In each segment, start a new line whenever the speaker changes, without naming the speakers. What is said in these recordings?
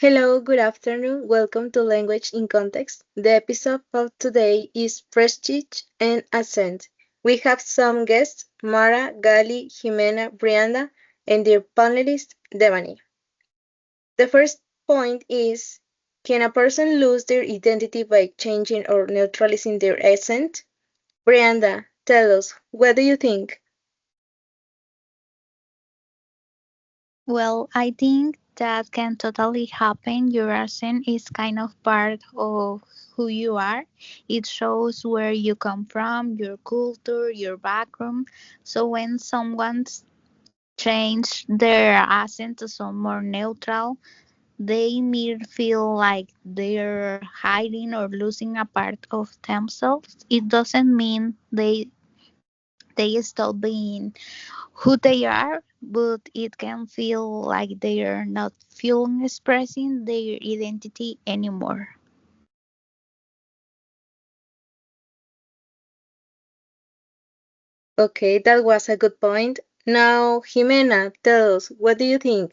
Hello, good afternoon. Welcome to Language in Context. The episode of today is Prestige and Accent. We have some guests, Mara, Gali, Jimena, Brianda, and their panelist, Devani. The first point is, can a person lose their identity by changing or neutralizing their accent? Brianda, tell us, what do you think?
Well, I think that can totally happen. Your accent is kind of part of who you are. It shows where you come from, your culture, your background. So when someone's change their accent to some more neutral, they may feel like they're hiding or losing a part of themselves. It doesn't mean they stop being who they are, but it can feel like they're not feeling expressing their identity anymore.
Okay, that was a good point. Now, Jimena, tell us, what do you think?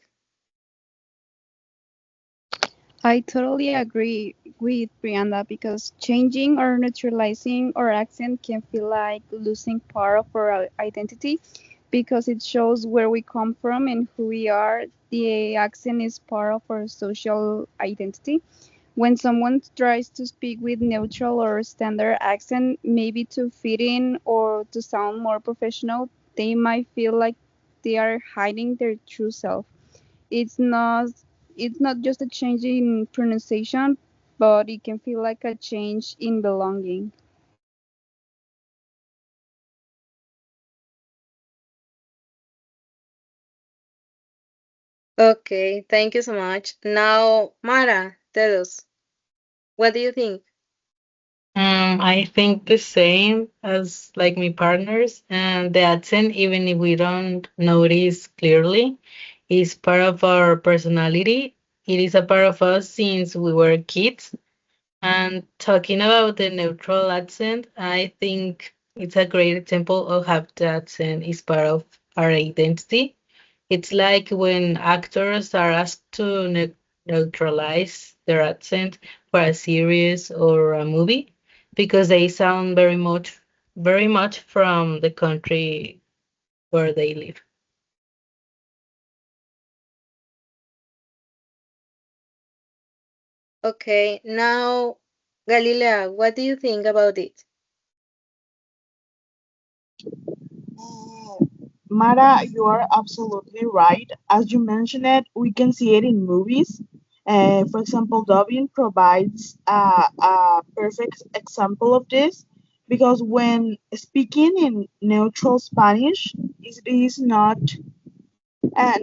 I totally agree with Brianda because changing or neutralizing our accent can feel like losing part of our identity because it shows where we come from and who we are. The accent is part of our social identity. When someone tries to speak with neutral or standard accent, maybe to fit in or to sound more professional, they might feel like they are hiding their true self. It's not it's not just a change in pronunciation, but it can feel like a change in belonging.
Okay, thank you so much. Now, Mara, tell us, what do you think?
I think the same as like my partners, and the accent, even if we don't notice clearly, is part of our personality. It is a part of us since we were kids. And talking about the neutral accent, I think it's a great example of how the accent is part of our identity. It's like when actors are asked to neutralize their accent for a series or a movie because they sound very much from the country where they live.
Okay, now, Galilea, what do you think about it?
Mara, you are absolutely right. As you mentioned it, we can see it in movies. For example, dubbing provides a perfect example of this because when speaking in neutral Spanish, it is not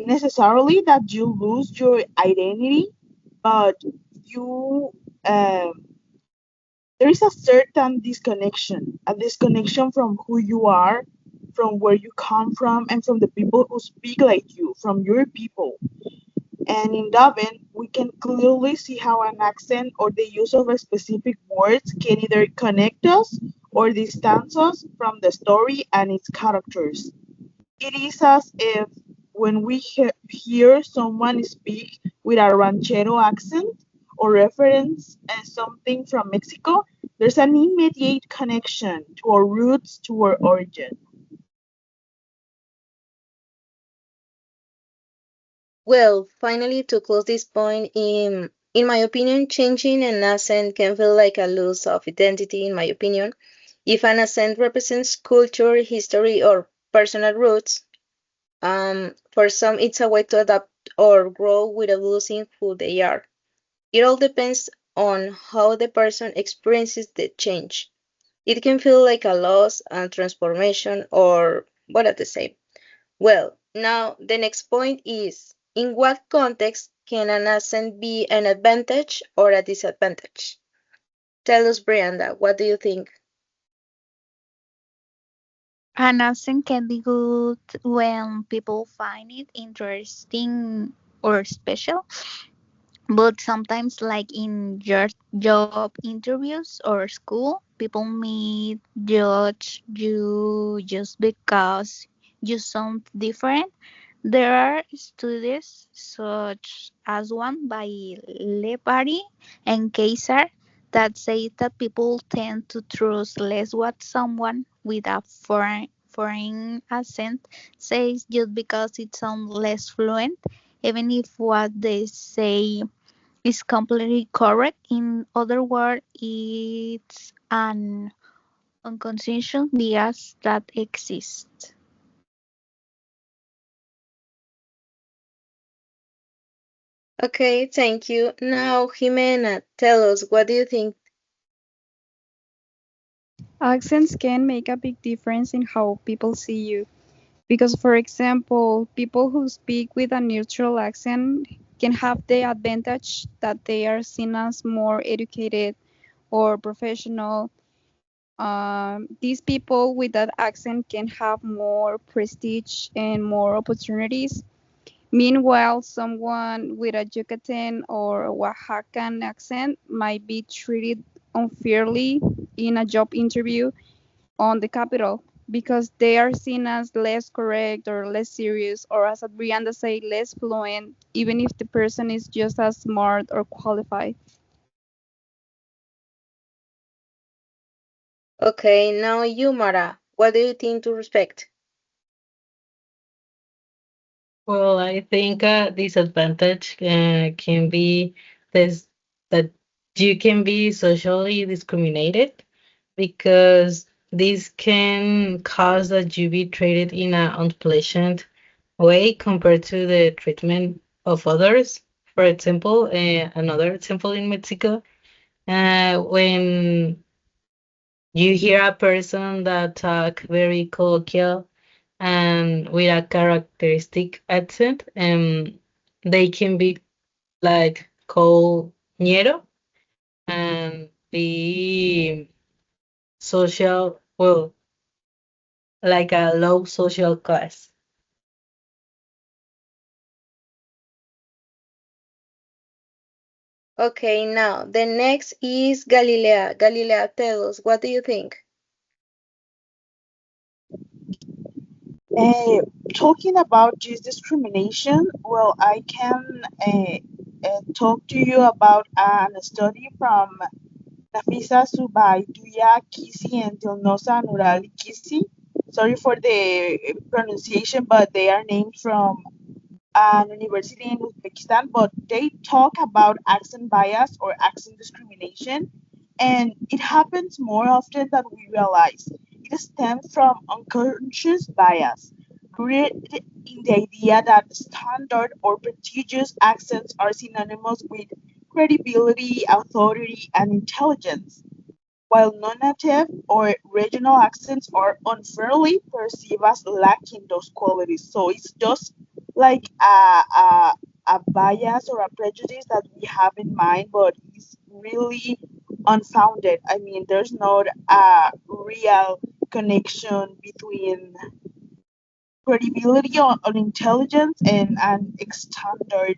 necessarily that you lose your identity, but you uh, there is a certain disconnection, a disconnection from who you are, from where you come from, and from the people who speak like you, from your people. And in dubbing, we can clearly see how an accent or the use of a specific words can either connect us or distance us from the story and its characters. It is as if when we hear someone speak with a ranchero accent or reference something from Mexico, there's an immediate connection to our roots, to our origin.
Well, finally, to close this point, in my opinion, changing an accent can feel like a loss of identity, in my opinion. If an accent represents culture, history, or personal roots, for some, it's a way to adapt or grow without losing who they are. It all depends on how the person experiences the change. It can feel like a loss and transformation, or both at the same. Well, now the next point is, in what context can an accent be an advantage or a disadvantage? Tell us, Brianda, what do you think?
An accent can be good when people find it interesting or special, but sometimes, like in your job interviews or school, people may judge you just because you sound different. There are studies such as one by Lepari and Kaiser that say that people tend to trust less what someone with a foreign accent says just because it sounds less fluent, even if what they say is completely correct. In other words, it's an unconscious bias that exists.
Okay, thank you. Now, Jimena, tell us, what do you think?
Accents can make a big difference in how people see you. Because, for example, people who speak with a neutral accent can have the advantage that they are seen as more educated or professional. These people with that accent can have more prestige and more opportunities. Meanwhile, someone with a Yucatan or Oaxacan accent might be treated unfairly in a job interview on the capital because they are seen as less correct or less serious, or as Brianda say, less fluent, even if the person is just as smart or qualified.
Okay, now you, Mara, what do you think to respect?
Well, I think a disadvantage can be this that you can be socially discriminated because this can cause that you be treated in an unpleasant way compared to the treatment of others. For example, another example in Mexico, when you hear a person that talk very colloquial and with a characteristic accent, they can be like called ñero and be social, well, like a low social class.
Okay, now the next is Galilea. Galilea, tell us, what do you think?
Uh, Talking about this discrimination, well, I can talk to you about a study from Nafisa Subaiduya Kisi and Dilnosa Nurali Kisi. Sorry for the pronunciation, but they are named from an university in Uzbekistan, but they talk about accent bias or accent discrimination, and it happens more often than we realize. It stems from unconscious bias, rooted in the idea that standard or prestigious accents are synonymous with credibility, authority, and intelligence, while non-native or regional accents are unfairly perceived as lacking those qualities. So it's just like a bias or a prejudice that we have in mind, but it's really unfounded. I mean, there's not a real connection between credibility or intelligence and an standard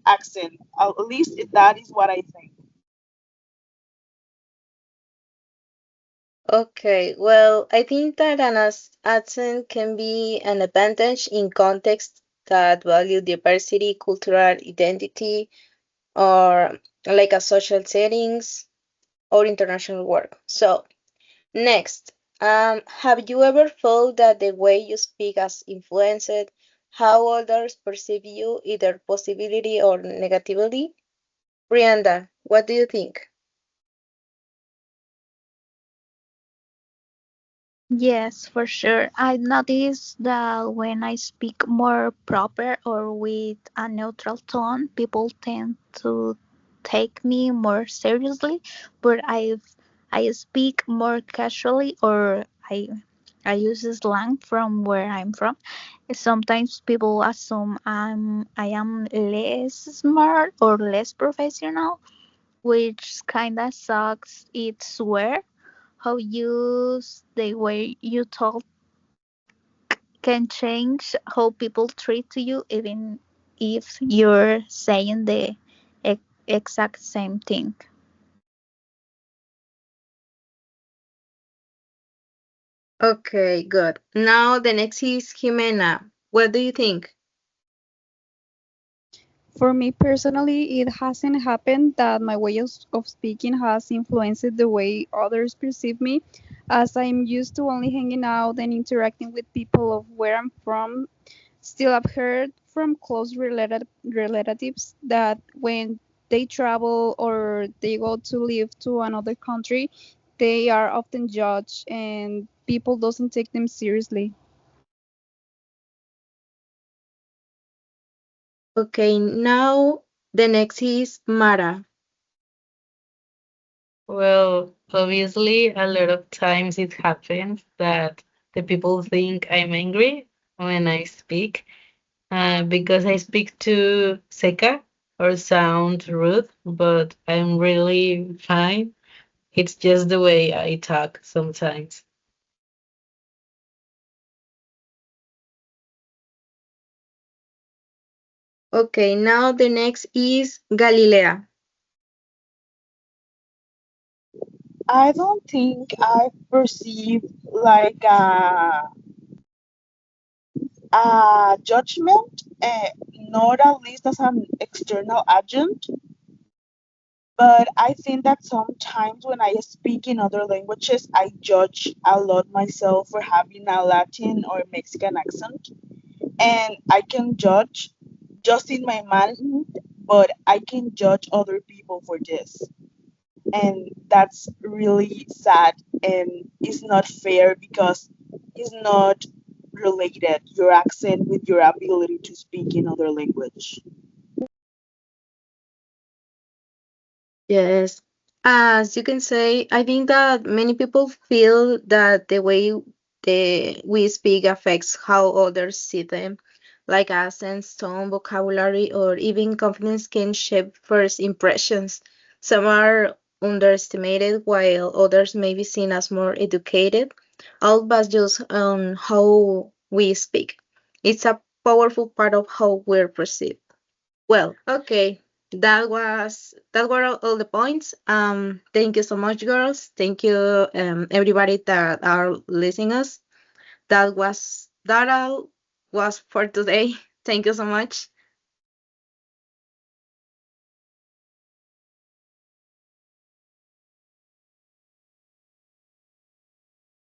accent. At least that is what I think.
Okay, well, I think that an accent can be an advantage in contexts that value diversity, cultural identity, or like a social settings or international work. So, next, have you ever felt that the way you speak has influenced how others perceive you, either positively or negatively? Brianda, what do you think?
Yes, for sure. I notice that when I speak more proper or with a neutral tone, people tend to take me more seriously. But I speak more casually or I use slang from where I'm from. Sometimes people assume I am less smart or less professional, which kinda sucks. It's where how you the way you talk can change how people treat you, even if you're saying the exact same thing.
Okay, good. Now the next is Jimena. What do you think?
For me personally, it hasn't happened that my way of speaking has influenced the way others perceive me, as I'm used to only hanging out and interacting with people of where I'm from. Still, I've heard from close relatives that when they travel or they go to live to another country, they are often judged and people doesn't take them seriously.
Okay, now the next is Mara.
Well, obviously, a lot of times it happens that the people think I'm angry when I speak, because I speak too seca or sound rude, but I'm really fine. It's just the way I talk sometimes.
Okay, now the next is Galilea.
I don't think I perceive like a judgment, not at least as an external agent, but I think that sometimes when I speak in other languages, I judge a lot myself for having a Latin or Mexican accent, and I can judge just in my mind, but I can judge other people for this. And that's really sad and it's not fair because it's not related your accent with your ability to speak in other language.
Yes. As you can say, I think that many people feel that the way we speak affects how others see them, like accents, tone, vocabulary, or even confidence can shape first impressions. Some are underestimated, while others may be seen as more educated, all based just on how we speak. It's a powerful part of how we're perceived. Well, okay. That were all the points. Thank you so much, girls. Thank you, everybody that are listening us. That all was for today. Thank you so much.